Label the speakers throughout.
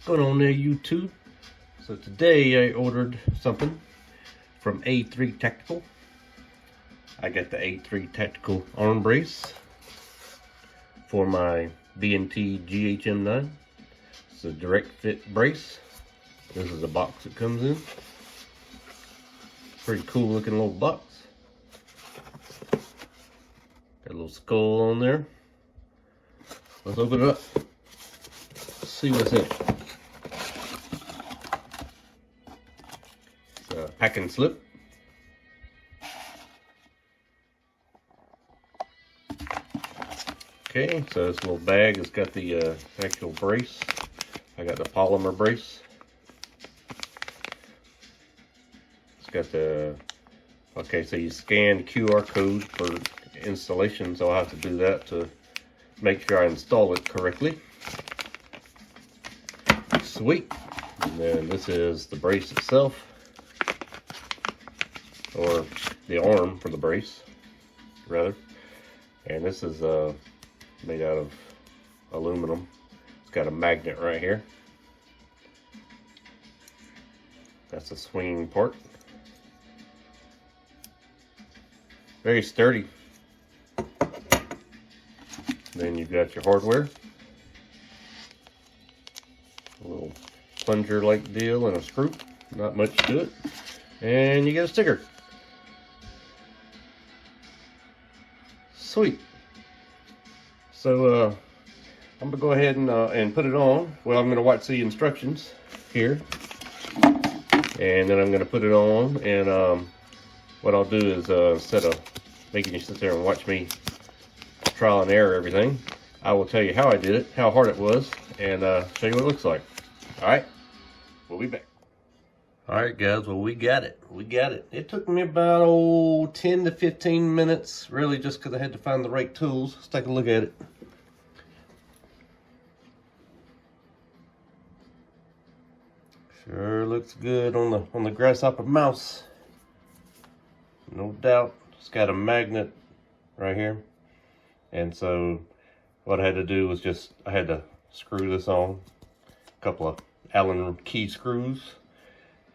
Speaker 1: What's going on there, YouTube? So today I ordered something from A3 Tactical. I got the A3 Tactical arm brace for my B&T GHM9. It's a direct fit brace. This is the box it comes in. Pretty cool looking little box. Got a little skull on there. Let's open it up. Let's see what's in it. Pack and slip. Okay, so this little bag has got the actual brace. I got the polymer brace. It's got the, okay, so you scan the QR code for installation, so I'll have to do that to make sure I install it correctly. Sweet. And then this is the brace itself, or the arm for the brace, rather. And this is made out of aluminum. It's got a magnet right here. That's the swinging part. Very sturdy. Then you've got your hardware. A little plunger-like deal and a screw. Not much to it. And you get a sticker. Sweet. So I'm gonna go ahead and put it on. Well, I'm gonna watch the instructions here, and then I'm gonna put it on. And what I'll do is instead of making you sit there and watch me trial and error everything, I will tell you how I did it, how hard it was, and show you what it looks like. All right, we'll be back. All right, guys, well, we got it. We got it. It took me about 10 to 15 minutes, really, just because I had to find the right tools. Let's take a look at it. Sure looks good on the grasshopper mouse. No doubt. It's got a magnet right here. And so what I had to do was I had to screw this on. A couple of Allen key screws.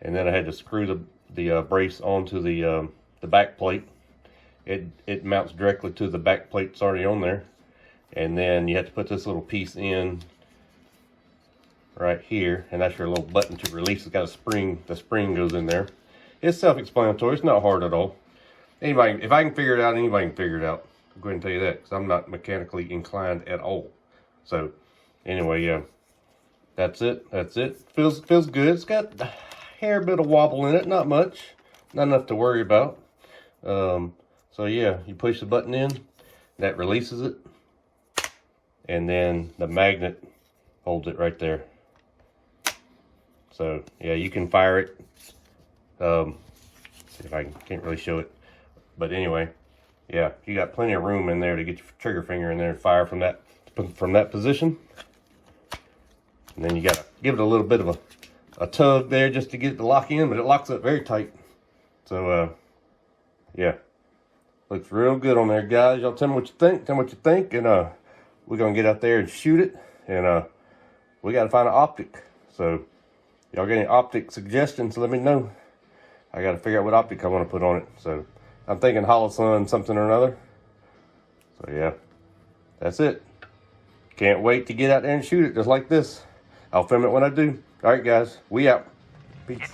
Speaker 1: And then I had to screw the brace onto the back plate. It mounts directly to the back plate that's already on there. And then you have to put this little piece in right here, and that's your little button to release. It's got a spring. The spring goes in there. It's self-explanatory. It's not hard at all. Anybody, if I can figure it out, anybody can figure it out. I'll go ahead and tell you that, because I'm not mechanically inclined at all. So anyway, yeah, that's it. That's it. Feels good. It's got hair bit of wobble in it, not much, not enough to worry about. So yeah, you push the button in, that releases it, and then the magnet holds it right there. So yeah, you can fire it. See if I can't really show it, but anyway, yeah, you got plenty of room in there to get your trigger finger in there and fire from that position. And then you gotta give it a little bit of a tug there just to get it to lock in, but it locks up very tight. So yeah, looks real good on there, guys. Y'all tell me what you think. Tell me what you think, and we're gonna get out there and shoot it, and we gotta find an optic. So y'all got any optic suggestions? Let me know. I gotta figure out what optic I want to put on it. So I'm thinking Holosun something or another. So yeah, that's it. Can't wait to get out there and shoot it just like this. I'll film it when I do. All right, guys, we out. Peace.